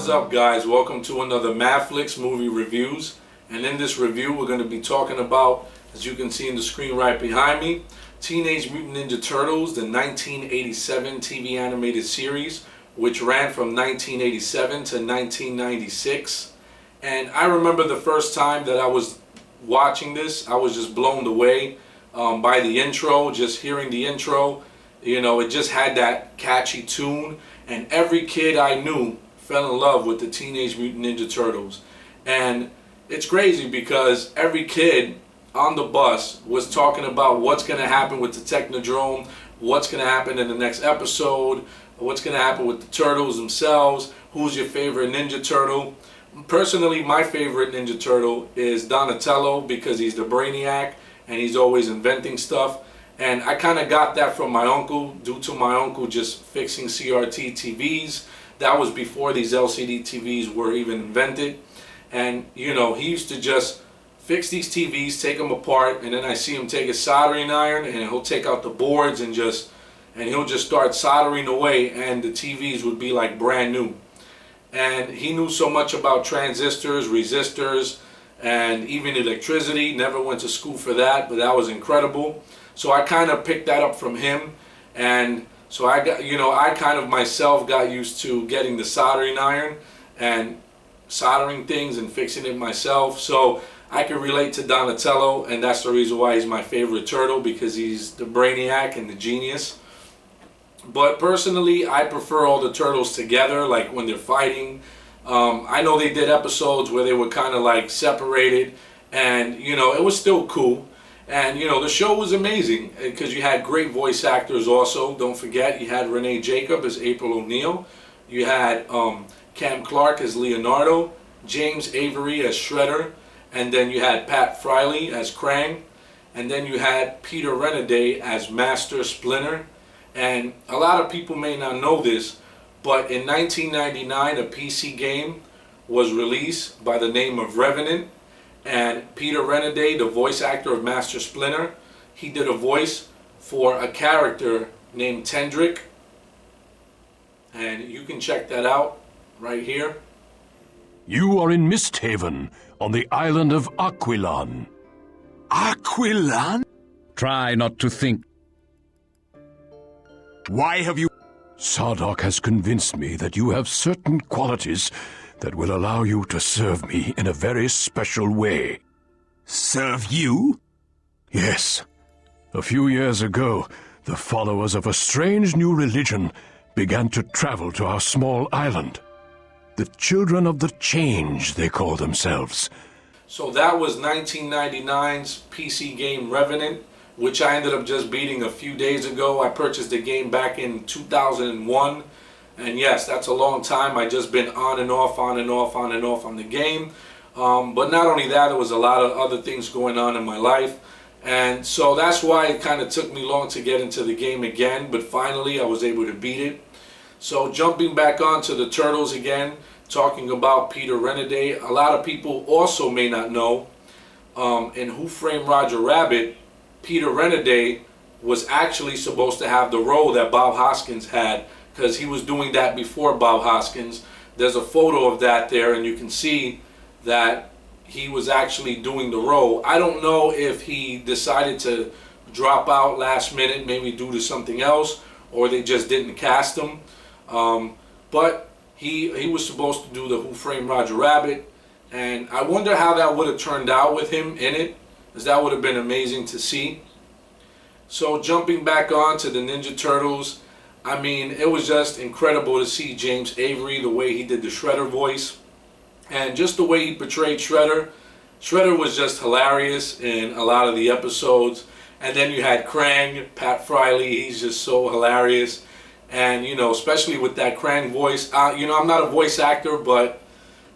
What's up, guys? Welcome to another MADFLIX movie reviews. And in this review, we're going to be talking about, as you can see in the screen right behind me, Teenage Mutant Ninja Turtles, the 1987 TV animated series, which ran from 1987 to 1996. And I remember the first time that I was watching this, I was just blown away by the intro, just hearing the intro. You know, it just had that catchy tune, and every kid I knew fell in love with the Teenage Mutant Ninja Turtles. And it's crazy because every kid on the bus was talking about what's going to happen with the Technodrome, what's going to happen in the next episode, what's going to happen with the Turtles themselves, who's your favorite Ninja Turtle. Personally, my favorite Ninja Turtle is Donatello because he's the brainiac and he's always inventing stuff. And I kind of got that from my uncle, due to my uncle just fixing CRT TVs. That was before these LCD TVs were even invented. And, you know, he used to just fix these TVs, take them apart, and then I see him take a soldering iron and he'll take out the boards and he'll just start soldering away, and the TVs would be like brand new. And he knew so much about transistors, resistors, and even electricity. Never went to school for that, but that was incredible. So I kind of picked that up from him, and so I got, you know, I kind of myself got used to getting the soldering iron and soldering things and fixing it myself. So I can relate to Donatello, and that's the reason why he's my favorite turtle, because he's the brainiac and the genius. But personally, I prefer all the turtles together, like when they're fighting. I know they did episodes where they were kind of like separated, and you know, it was still cool. And you know, the show was amazing because you had great voice actors also. Don't forget, you had Renee Jacob as April O'Neil. You had Cam Clark as Leonardo, James Avery as Shredder, and then you had Pat Friley as Krang, and then you had Peter Renaday as Master Splinter. And a lot of people may not know this, but in 1999 a PC game was released by the name of Revenant, and Peter Renaday, the voice actor of Master Splinter, he did a voice for a character named Tendrick, and you can check that out right here. You are in Misthaven, on the island of Aquilon. Aquilon? Try not to think. Why have you... Sardok has convinced me that you have certain qualities that will allow you to serve me in a very special way. Serve you? Yes. A few years ago, the followers of a strange new religion began to travel to our small island. The Children of the Change, they call themselves. So that was 1999's PC game Revenant, which I ended up just beating a few days ago. I purchased the game back in 2001. And yes, that's a long time. I just been on and off on the game. But not only that, there was a lot of other things going on in my life. And so that's why it kind of took me long to get into the game again. But finally, I was able to beat it. So jumping back onto the Turtles again, talking about Peter Renaday. A lot of people also may not know, in Who Framed Roger Rabbit, Peter Renaday was actually supposed to have the role that Bob Hoskins had, because he was doing that before Bob Hoskins. There's a photo of that there, and you can see that he was actually doing the role. I don't know if he decided to drop out last minute, maybe due to something else, or they just didn't cast him. But he was supposed to do the Who Framed Roger Rabbit, and I wonder how that would have turned out with him in it, because that would have been amazing to see. So jumping back on to the Ninja Turtles, I mean, it was just incredible to see James Avery, the way he did the Shredder voice, and just the way he portrayed Shredder. Shredder was just hilarious in a lot of the episodes. And then you had Krang, Pat Friley, he's just so hilarious. And, you know, especially with that Krang voice, you know, I'm not a voice actor, but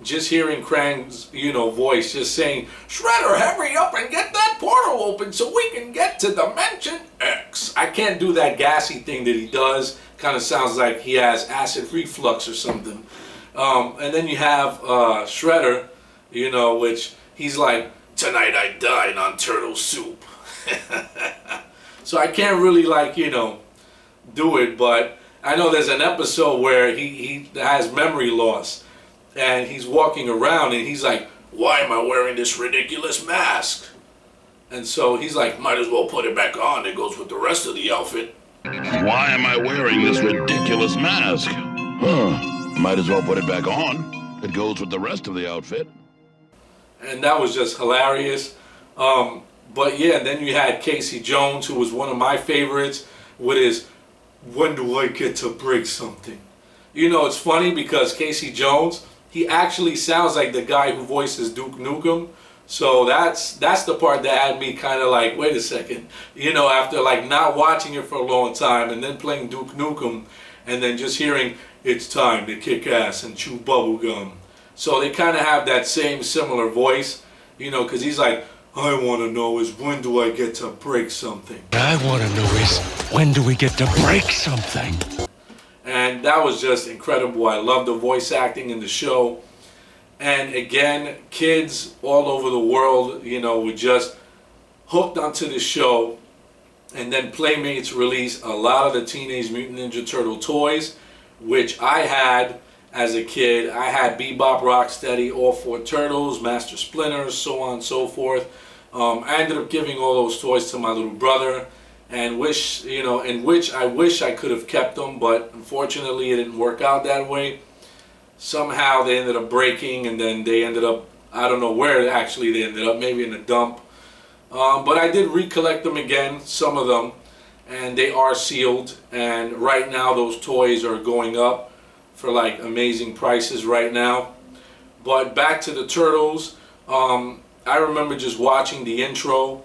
just hearing Krang's, you know, voice, just saying, "Shredder, hurry up and get that portal open so we can get to Dimension X." I can't do that gassy thing that he does. Kind of sounds like he has acid reflux or something. And then you have Shredder, you know, which he's like, "Tonight I dine on turtle soup." So I can't really, like, you know, do it, but I know there's an episode where he has memory loss. and he's walking around and he's like, why am I wearing this ridiculous mask? And so he's like, might as well put it back on. It goes with the rest of the outfit. Why am I wearing this ridiculous mask? Might as well put it back on. It goes with the rest of the outfit. And that was just hilarious. But yeah, then you had Casey Jones, who was one of my favorites, with his, when do I get to break something? You know, it's funny because Casey Jones, he actually sounds like the guy who voices Duke Nukem. So that's the part that had me kind of like, wait a second, you know, after like not watching it for a long time and then playing Duke Nukem and then just hearing, it's time to kick ass and chew bubblegum. So they kind of have that same similar voice, you know, because he's like, I want to know is when do I get to break something? I want to know is when do we get to break something? And that was just incredible. I love the voice acting in the show. And again, kids all over the world, you know, were just hooked onto the show. And then Playmates released a lot of the Teenage Mutant Ninja Turtle toys, which I had as a kid. I had Bebop, Rocksteady, all four Turtles, Master Splinter, so on and so forth. I ended up giving all those toys to my little brother, and wish, you know, in which I wish I could have kept them, but unfortunately it didn't work out that way. Somehow they ended up breaking, and then they ended up, I don't know where actually they ended up, maybe in a dump. But I did recollect them again, some of them, and they are sealed. And right now those toys are going up for like amazing prices right now. But back to the Turtles, I remember just watching the intro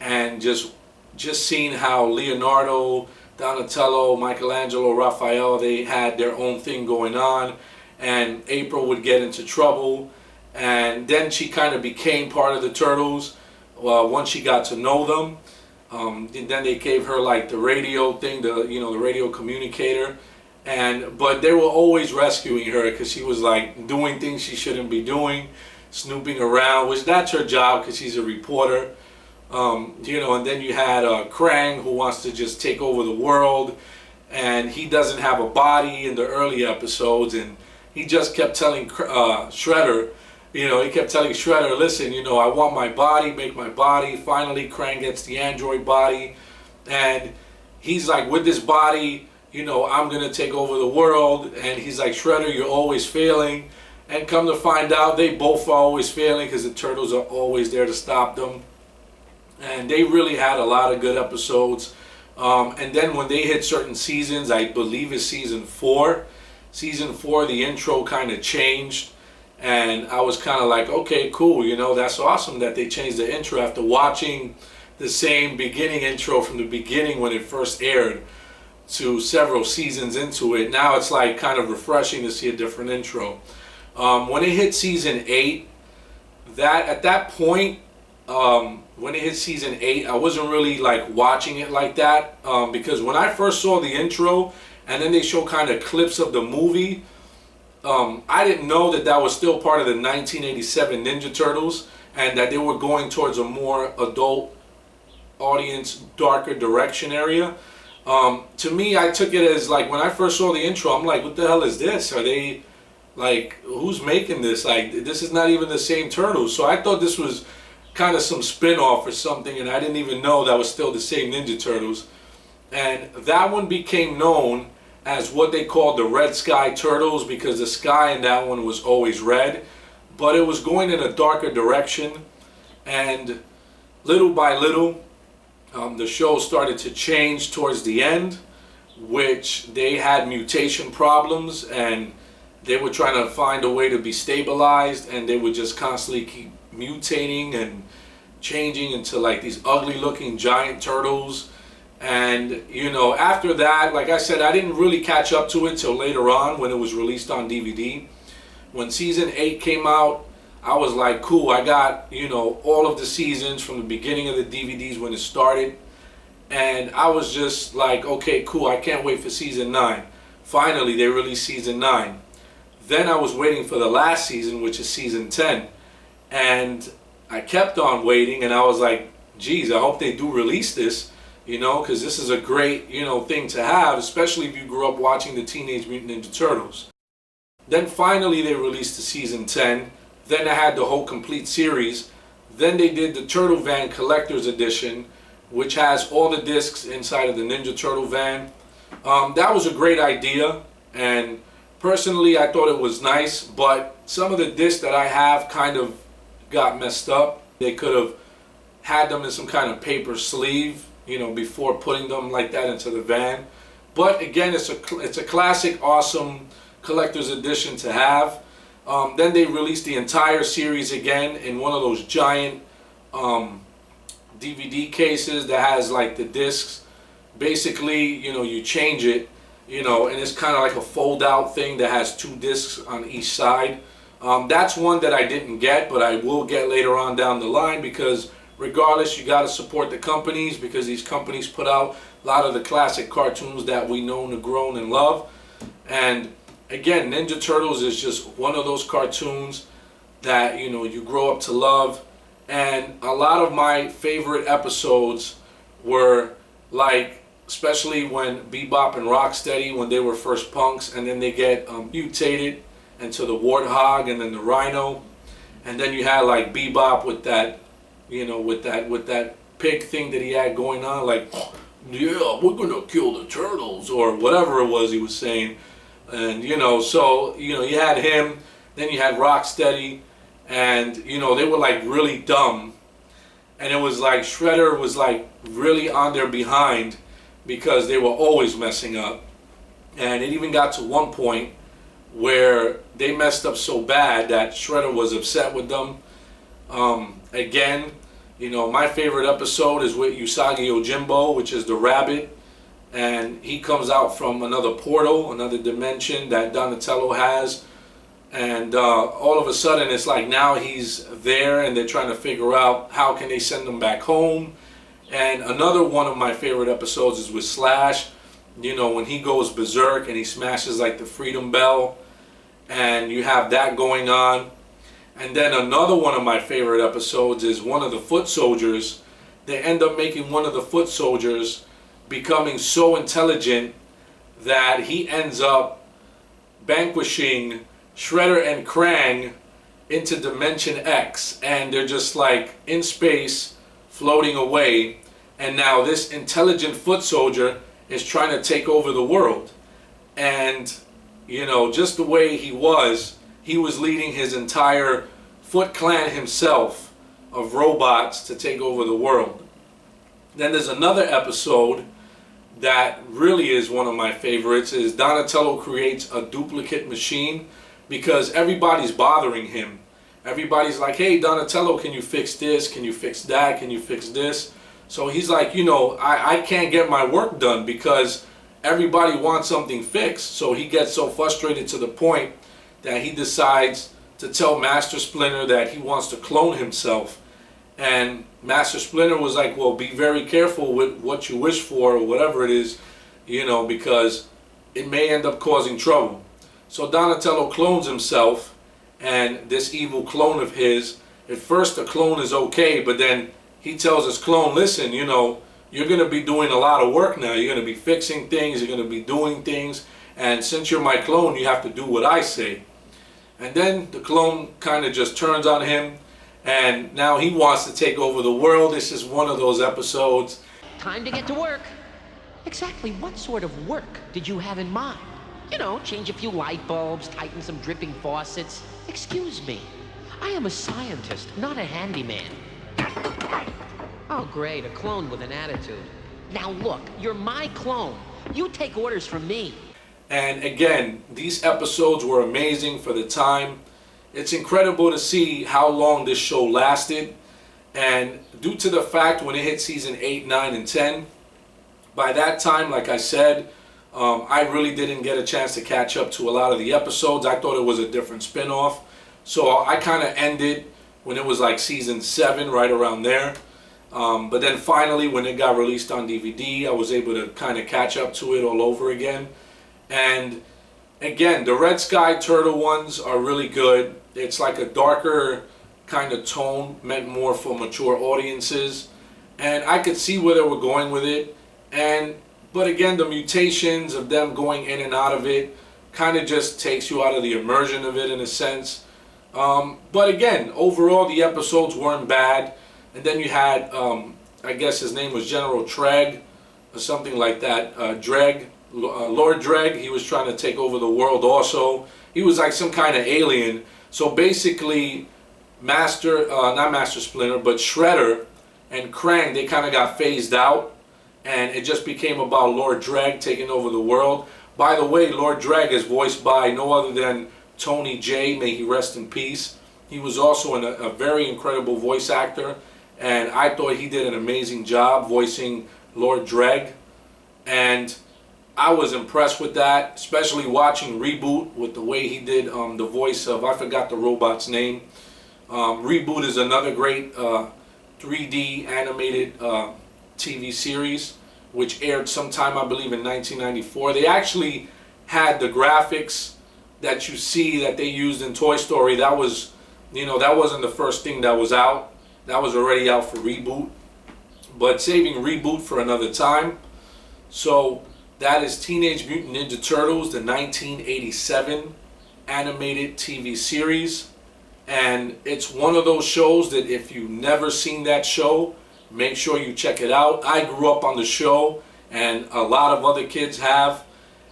and just seeing how Leonardo, Donatello, Michelangelo, Raphael, they had their own thing going on. And April would get into trouble, and then she kind of became part of the Turtles once she got to know them. Then they gave her like the radio thing, the radio communicator, but they were always rescuing her because she was like doing things she shouldn't be doing, snooping around, which that's her job because she's a reporter. And then you had Krang, who wants to just take over the world, and he doesn't have a body in the early episodes, and he just kept telling Shredder, listen, I want my body, make my body. Finally, Krang gets the android body, and he's like, with this body, I'm going to take over the world. And he's like, Shredder, you're always failing. And come to find out, they both are always failing because the Turtles are always there to stop them. And they really had a lot of good episodes. And then when they hit certain seasons, I believe it's season 4. Season 4, the intro kind of changed, and I was kind of like, okay, cool, that's awesome that they changed the intro after watching the same beginning intro from the beginning when it first aired to several seasons into it. Now it's like kind of refreshing to see a different intro. When it hit season 8, at that point, when it hit season 8, I wasn't really like watching it like that, because when I first saw the intro, and then they show kind of clips of the movie, I didn't know that was still part of the 1987 Ninja Turtles, and that they were going towards a more adult audience, darker direction area. To me, I took it as like, when I first saw the intro, I'm like, what the hell is this? Are they, like, who's making this? Like, this is not even the same Turtles. So I thought this was kind of some spin-off or something, and I didn't even know that was still the same Ninja Turtles. And that one became known as what they called the Red Sky Turtles, because the sky in that one was always red, but it was going in a darker direction. And little by little, the show started to change towards the end, which they had mutation problems, and they were trying to find a way to be stabilized, and they would just constantly keep mutating and changing into like these ugly looking giant turtles. And after that, like I said, I didn't really catch up to it till later on when it was released on DVD. When season 8 came out, I was like, cool, I got all of the seasons from the beginning of the DVDs when it started, and I was just like, okay, cool, I can't wait for season 9. Finally, they released season 9. Then I was waiting for the last season, which is season 10, and I kept on waiting, and I was like, geez, I hope they do release this. Because this is a great, thing to have, especially if you grew up watching the Teenage Mutant Ninja Turtles. Then finally they released the season 10. Then I had the whole complete series. Then they did the Turtle Van Collector's Edition, which has all the discs inside of the Ninja Turtle van. That was a great idea, and personally I thought it was nice, but some of the discs that I have kind of got messed up. They could have had them in some kind of paper sleeve, you know, before putting them like that into the van. But again, it's a classic, awesome collector's edition to have. Then they released the entire series again in one of those giant DVD cases that has like the discs. Basically, you know, you change it, you know, and it's kind of like a fold out thing that has 2 discs on each side. That's one that I didn't get, but I will get later on down the line, because regardless, you got to support the companies, because these companies put out a lot of the classic cartoons that we know and grown and love. And again, Ninja Turtles is just one of those cartoons that, you know, you grow up to love. And a lot of my favorite episodes were like, especially when Bebop and Rocksteady, when they were first punks, and then they get mutated into the Warthog and then the Rhino, and then you had like Bebop with that, you know, with that pig thing that he had going on, like, yeah, we're gonna kill the turtles, or whatever it was he was saying. And you know, so you know, you had him, then you had Rocksteady, and you know, they were like really dumb, and it was like Shredder was like really on their behind, because they were always messing up. And it even got to one point where they messed up so bad that Shredder was upset with them. Again, you know, my favorite episode is with Usagi Yojimbo, which is the rabbit, and he comes out from another portal, another dimension that Donatello has, and all of a sudden it's like now he's there and they're trying to figure out how can they send him back home. And another one of my favorite episodes is with Slash, you know, when he goes berserk and he smashes like the Freedom Bell, and you have that going on. And then another one of my favorite episodes is one of the foot soldiers. They end up making one of the foot soldiers becoming so intelligent that he ends up vanquishing Shredder and Krang into Dimension X, and they're just like in space floating away, and now this intelligent foot soldier is trying to take over the world. And you know, just the way he was leading his entire Foot Clan himself of robots to take over the world. Then there's another episode that really is one of my favorites, is Donatello creates a duplicate machine, because everybody's bothering him. Everybody's like, hey Donatello, can you fix this? Can you fix that? Can you fix this? So he's like, you know, I can't get my work done because everybody wants something fixed. So he gets so frustrated to the point that he decides to tell Master Splinter that he wants to clone himself. And Master Splinter was like, well, be very careful with what you wish for, or whatever it is, you know, because it may end up causing trouble. So Donatello clones himself, and this evil clone of his, at first the clone is okay, but then he tells his clone, listen, you know, you're going to be doing a lot of work now. You're going to be fixing things, you're going to be doing things, and since you're my clone, you have to do what I say. And then the clone kind of just turns on him, and now he wants to take over the world. This is one of those episodes. Time to get to work. Exactly what sort of work did you have in mind? You know, change a few light bulbs, tighten some dripping faucets. Excuse me, I am a scientist, not a handyman. Oh great, a clone with an attitude. Now look, you're my clone. You take orders from me. And again, these episodes were amazing for the time. It's incredible to see how long this show lasted. And due to the fact when it hit season 8, 9, and 10, by that time, like I said, I really didn't get a chance to catch up to a lot of the episodes. I thought it was a different spin-off. So I kind of ended when it was like season 7, right around there. But then finally, when it got released on DVD, I was able to kind of catch up to it all over again. And again, the Red Sky Turtle ones are really good. It's like a darker kind of tone, meant more for mature audiences. And I could see where they were going with it. But again, the mutations of them going in and out of it kind of just takes you out of the immersion of it in a sense. But again, overall the episodes weren't bad. And then you had, I guess his name was General Treg or something like that. Lord Dreg. He was trying to take over the world also. He was like some kind of alien. So basically, not Master Splinter, but Shredder and Krang, they kind of got phased out. And it just became about Lord Dreg taking over the world. By the way, Lord Dreg is voiced by no other than Tony J. May he rest in peace. He was also a very incredible voice actor. And I thought he did an amazing job voicing Lord Dreg. And I was impressed with that, especially watching Reboot with the way he did the voice of, I forgot the robot's name. Reboot is another great 3D animated TV series, which aired sometime, I believe, in 1994. They actually had the graphics that you see that they used in Toy Story. That was, that wasn't the first thing that was out. That was already out for Reboot. But saving Reboot for another time. So that is Teenage Mutant Ninja Turtles, the 1987 animated TV series. And it's one of those shows that if you've never seen that show, make sure you check it out. I grew up on the show, and a lot of other kids have.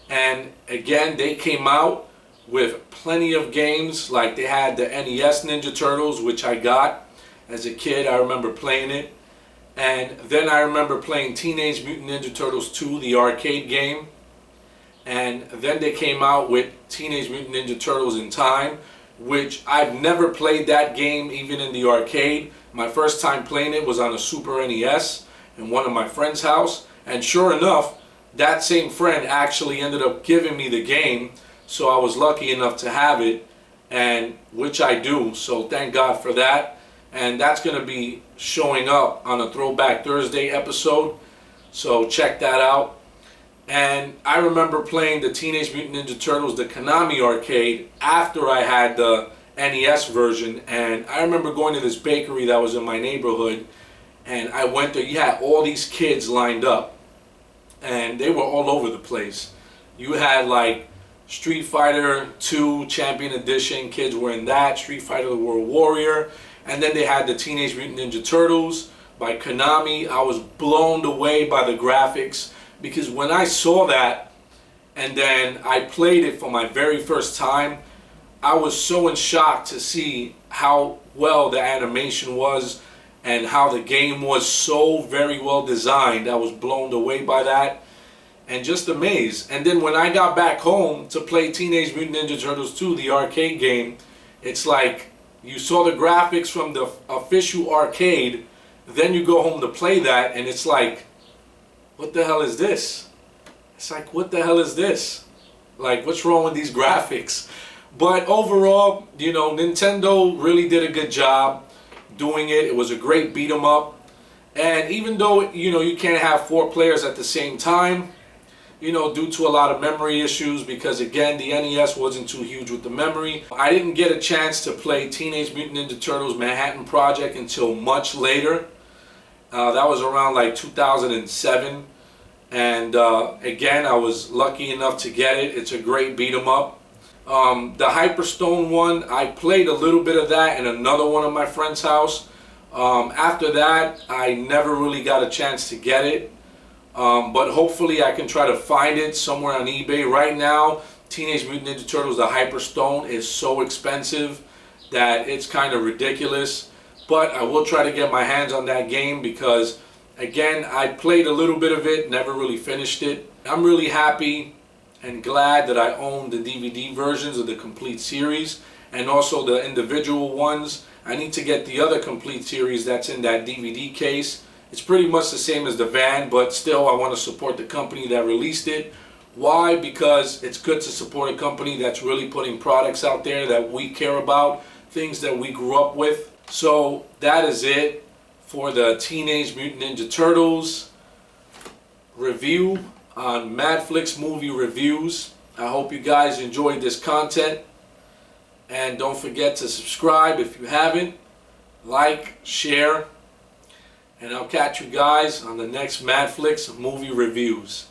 And again, they came out with plenty of games. Like they had the NES Ninja Turtles, which I got as a kid. I remember playing it. And then I remember playing Teenage Mutant Ninja Turtles 2, the arcade game. And then they came out with Teenage Mutant Ninja Turtles in Time, which I've never played that game even in the arcade. My first time playing it was on a Super NES in one of my friend's house. And sure enough, that same friend actually ended up giving me the game. So I was lucky enough to have it, and which I do. So thank God for that. And that's going to be showing up on a Throwback Thursday episode. So check that out. And I remember playing the Teenage Mutant Ninja Turtles, the Konami arcade, after I had the NES version. And I remember going to this bakery that was in my neighborhood. And I went there. You had all these kids lined up. And they were all over the place. You had like Street Fighter 2 Champion Edition. Kids were in that. Street Fighter the World Warrior. And then they had the Teenage Mutant Ninja Turtles by Konami. I was blown away by the graphics, because when I saw that and then I played it for my very first time, I was so in shock to see how well the animation was and how the game was so very well designed. I was blown away by that and just amazed. And then when I got back home to play Teenage Mutant Ninja Turtles 2, the arcade game, it's like, you saw the graphics from the official arcade, then you go home to play that, and it's like, what the hell is this? It's like, what the hell is this? Like, what's wrong with these graphics? But overall, Nintendo really did a good job doing it. It was a great beat 'em up. And even though, you can't have 4 players at the same time, due to a lot of memory issues, because again, the NES wasn't too huge with the memory. I didn't get a chance to play Teenage Mutant Ninja Turtles Manhattan Project until much later. That was around like 2007. And again, I was lucky enough to get it. It's a great beat 'em up. The Hyperstone one, I played a little bit of that in another one of my friend's house. After that, I never really got a chance to get it. But hopefully I can try to find it somewhere on eBay. Right now, Teenage Mutant Ninja Turtles, the Hyperstone, is so expensive that it's kind of ridiculous. But I will try to get my hands on that game because, again, I played a little bit of it, never really finished it. I'm really happy and glad that I own the DVD versions of the complete series and also the individual ones. I need to get the other complete series that's in that DVD case. It's pretty much the same as the van, but still I want to support the company that released it. Why? Because it's good to support a company that's really putting products out there that we care about, things that we grew up with. So that is it for the Teenage Mutant Ninja Turtles review on MADFLIX Movie Reviews. I hope you guys enjoyed this content. And don't forget to subscribe if you haven't. Like, share. And I'll catch you guys on the next MADFLIX Movie Reviews.